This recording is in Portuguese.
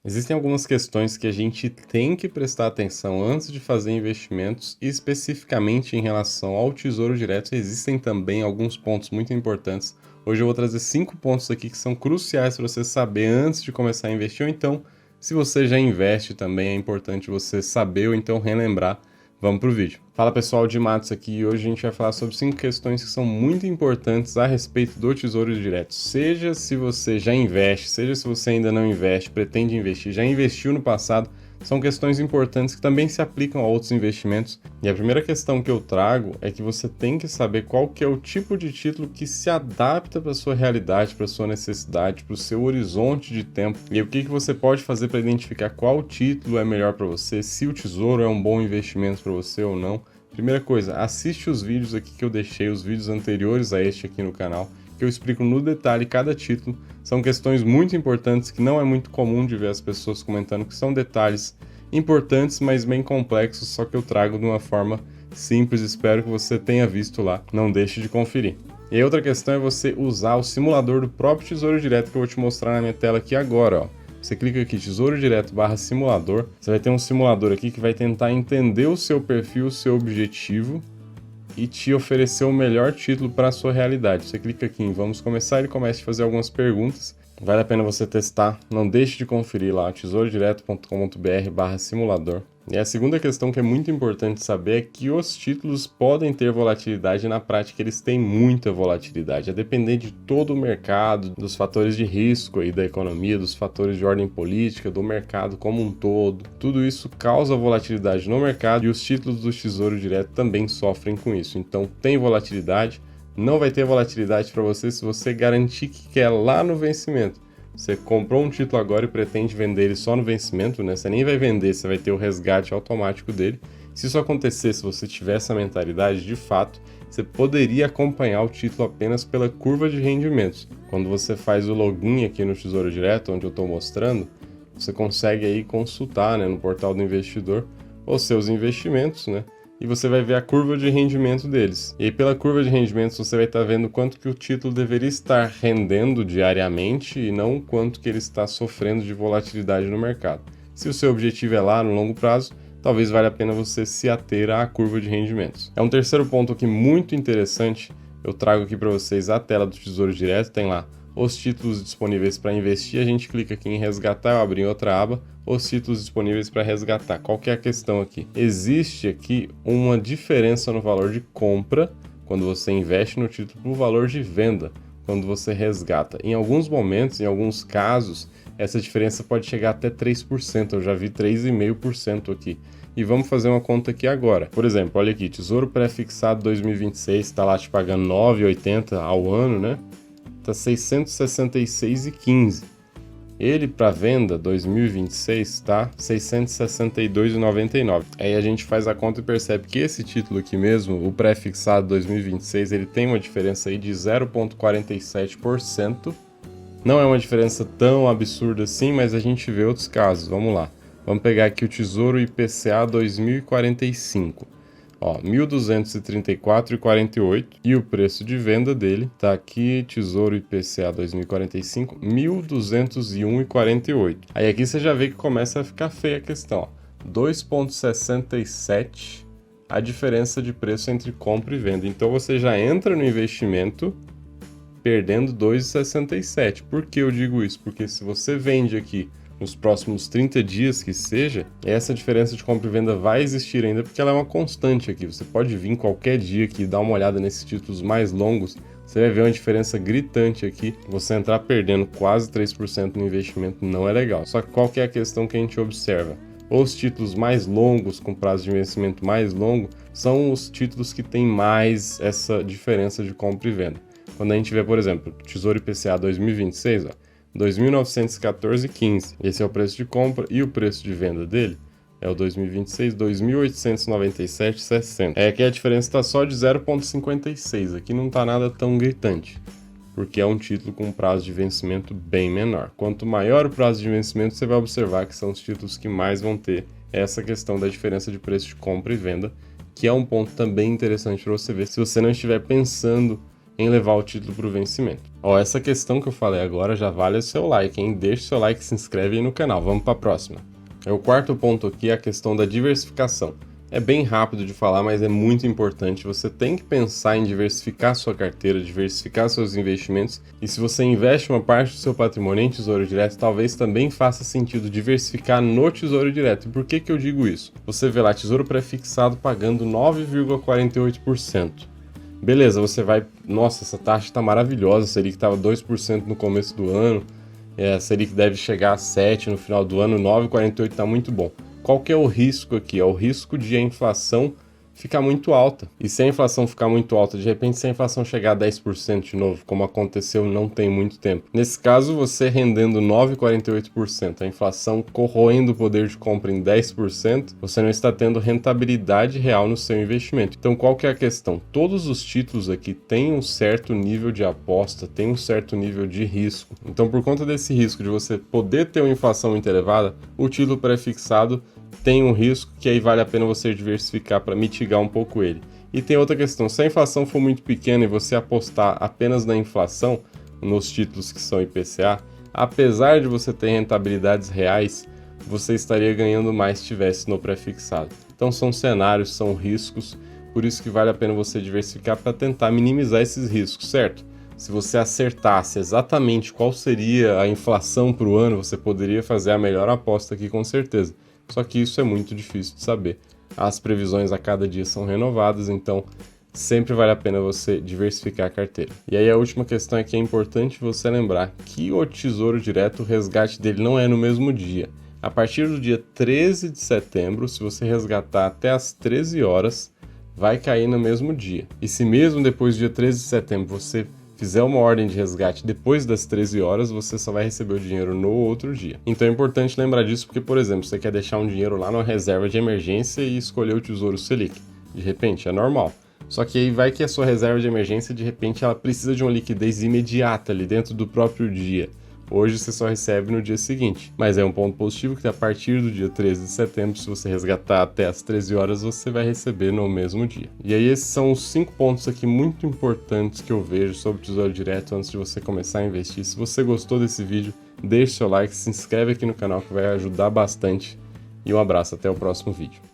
Existem algumas questões que a gente tem que prestar atenção antes de fazer investimentos, especificamente em relação ao Tesouro Direto. Existem também alguns pontos muito importantes. Hoje eu vou trazer 5 pontos aqui que são cruciais para você saber antes de começar a investir, ou então, se você já investe também, é importante você saber ou então relembrar. Vamos para o vídeo. Fala pessoal, de Matos aqui e hoje a gente vai falar sobre 5 questões que são muito importantes a respeito do Tesouro Direto. Seja se você já investe, seja se você ainda não investe, pretende investir, já investiu no passado, são questões importantes que também se aplicam a outros investimentos. E a primeira questão que eu trago é que você tem que saber qual que é o tipo de título que se adapta para a sua realidade, para a sua necessidade, para o seu horizonte de tempo. E o que você pode fazer para identificar qual título é melhor para você, se o Tesouro é um bom investimento para você ou não. Primeira coisa, assiste os vídeos aqui que eu deixei, os vídeos anteriores a este aqui no canal, que eu explico no detalhe cada título. São questões muito importantes que não é muito comum de ver as pessoas comentando, que são detalhes importantes, mas bem complexos, só que eu trago de uma forma simples. Espero que você tenha visto lá, não deixe de conferir. E a outra questão é você usar o simulador do próprio Tesouro Direto que eu vou te mostrar na minha tela aqui agora, ó. Você clica aqui, Tesouro Direto /simulador, você vai ter um simulador aqui que vai tentar entender o seu perfil, o seu objetivo e te oferecer o melhor título para a sua realidade. Você clica aqui em Vamos Começar, ele começa a fazer algumas perguntas. Vale a pena você testar, não deixe de conferir lá, tesourodireto.com.br/simulador. E a segunda questão que é muito importante saber é que os títulos podem ter volatilidade, e na prática eles têm muita volatilidade, a depender de todo o mercado, dos fatores de risco aí da economia, dos fatores de ordem política, do mercado como um todo. Tudo isso causa volatilidade no mercado e os títulos do Tesouro Direto também sofrem com isso. Então tem volatilidade, não vai ter volatilidade para você se você garantir que quer lá no vencimento. Você comprou um título agora e pretende vender ele só no vencimento, né? Você nem vai vender, você vai ter o resgate automático dele. Se isso acontecer, se você tiver essa mentalidade, de fato, você poderia acompanhar o título apenas pela curva de rendimentos. Quando você faz o login aqui no Tesouro Direto, onde eu estou mostrando, você consegue aí consultar, né, no portal do investidor os seus investimentos, né? E você vai ver a curva de rendimento deles. E aí, pela curva de rendimentos, você vai estar vendo quanto que o título deveria estar rendendo diariamente e não quanto que ele está sofrendo de volatilidade no mercado. Se o seu objetivo é lá no longo prazo, talvez valha a pena você se ater à curva de rendimentos. É um terceiro ponto aqui muito interessante. Eu trago aqui para vocês a tela do Tesouro Direto, tem lá os títulos disponíveis para investir, a gente clica aqui em resgatar, eu abro em outra aba, os títulos disponíveis para resgatar. Qual que é a questão aqui? Existe aqui uma diferença no valor de compra quando você investe no título para o valor de venda quando você resgata. Em alguns momentos, em alguns casos, essa diferença pode chegar até 3%, eu já vi 3,5% aqui. E vamos fazer uma conta aqui agora. Por exemplo, olha aqui, Tesouro Pré-Fixado 2026, está lá te pagando R$ 9,80 ao ano, né? Está 666,15. Ele para venda 2026 está 662,99. Aí a gente faz a conta e percebe que esse título aqui mesmo, o pré-fixado 2026, ele tem uma diferença aí de 0,47%. Não é uma diferença tão absurda assim, mas a gente vê outros casos. Vamos lá. Vamos pegar aqui o Tesouro IPCA 2045. Ó, 1.234,48 e o preço de venda dele tá aqui, Tesouro IPCA 2045, 1.201,48. Aí aqui você já vê que começa a ficar feia a questão, ó. 2,67 a diferença de preço entre compra e venda. Então você já entra no investimento perdendo 2,67. Por que eu digo isso? Porque se você vende aqui nos próximos 30 dias que seja, essa diferença de compra e venda vai existir ainda, porque ela é uma constante aqui. Você pode vir qualquer dia aqui e dar uma olhada nesses títulos mais longos, você vai ver uma diferença gritante aqui. Você entrar perdendo quase 3% no investimento não é legal. Só que qual que é a questão que a gente observa? Os títulos mais longos, com prazo de vencimento mais longo, são os títulos que têm mais essa diferença de compra e venda. Quando a gente vê, por exemplo, Tesouro IPCA 2026, ó, 2.914,15. Esse é o preço de compra e o preço de venda dele é o 2026, 2.897,60. É que a diferença está só de 0,56. Aqui não está nada tão gritante, porque é um título com prazo de vencimento bem menor. Quanto maior o prazo de vencimento, você vai observar que são os títulos que mais vão ter essa questão da diferença de preço de compra e venda, que é um ponto também interessante para você ver se você não estiver pensando em levar o título para o vencimento. Ó, essa questão que eu falei agora já vale o seu like, hein? Deixa o seu like e se inscreve aí no canal. Vamos para a próxima. O quarto ponto aqui é a questão da diversificação. É bem rápido de falar, mas é muito importante. Você tem que pensar em diversificar sua carteira, diversificar seus investimentos. E se você investe uma parte do seu patrimônio em Tesouro Direto, talvez também faça sentido diversificar no Tesouro Direto. E por que que eu digo isso? Você vê lá, Tesouro Pré-fixado pagando 9,48%. Beleza, você vai... Nossa, essa taxa está maravilhosa. A Selic estava 2% no começo do ano. A Selic deve chegar a 7% no final do ano. 9,48% está muito bom. Qual que é o risco aqui? É o risco de a inflação ficar muito alta. E se a inflação ficar muito alta, de repente se a inflação chegar a 10% de novo, como aconteceu não tem muito tempo. Nesse caso, você rendendo 9,48%, a inflação corroendo o poder de compra em 10%, você não está tendo rentabilidade real no seu investimento. Então qual que é a questão? Todos os títulos aqui têm um certo nível de aposta, têm um certo nível de risco. Então por conta desse risco de você poder ter uma inflação muito elevada, o título pré-fixado tem um risco que aí vale a pena você diversificar para mitigar um pouco ele. E tem outra questão, se a inflação for muito pequena e você apostar apenas na inflação, nos títulos que são IPCA, apesar de você ter rentabilidades reais, você estaria ganhando mais se estivesse no pré-fixado. Então são cenários, são riscos, por isso que vale a pena você diversificar para tentar minimizar esses riscos, certo? Se você acertasse exatamente qual seria a inflação para o ano, você poderia fazer a melhor aposta aqui com certeza. Só que isso é muito difícil de saber. As previsões a cada dia são renovadas, então sempre vale a pena você diversificar a carteira. E aí a última questão é que é importante você lembrar que o Tesouro Direto, o resgate dele não é no mesmo dia. A partir do dia 13 de setembro, se você resgatar até as 13 horas, vai cair no mesmo dia. E se mesmo depois do dia 13 de setembro você fizer uma ordem de resgate depois das 13 horas, você só vai receber o dinheiro no outro dia. Então é importante lembrar disso porque, por exemplo, você quer deixar um dinheiro lá na reserva de emergência e escolher o Tesouro Selic. De repente, é normal. Só que aí vai que a sua reserva de emergência, de repente, ela precisa de uma liquidez imediata ali dentro do próprio dia. Hoje você só recebe no dia seguinte. Mas é um ponto positivo que a partir do dia 13 de setembro, se você resgatar até as 13 horas, você vai receber no mesmo dia. E aí esses são os 5 pontos aqui muito importantes que eu vejo sobre o Tesouro Direto antes de você começar a investir. Se você gostou desse vídeo, deixe seu like, se inscreve aqui no canal que vai ajudar bastante. E um abraço, até o próximo vídeo.